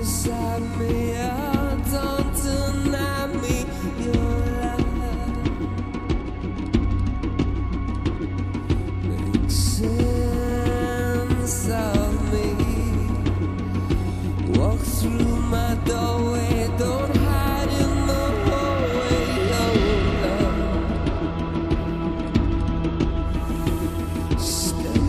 beside me. Oh, don't deny me your love. Make sense of me. Walk through my doorway. Don't hide in the hallway. Oh, love. Step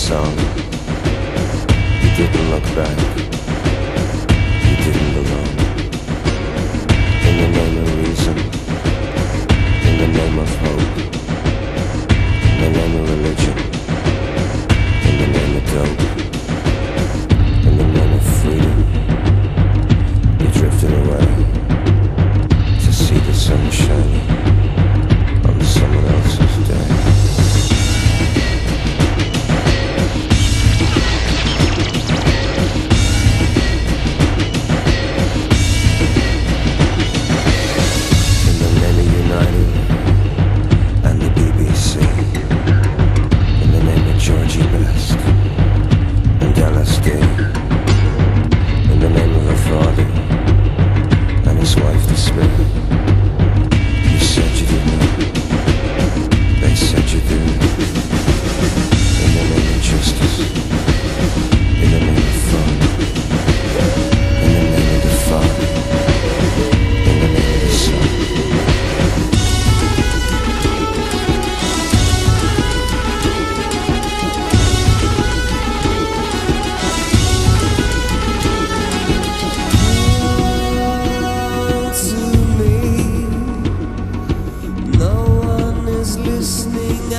song. You didn't look back. You didn't belong. In the name of reason, in the name of hope, in the name of religion, in the name of dope, in the name of freedom, you drifted away to see the sun shining on someone else's day. Listening, I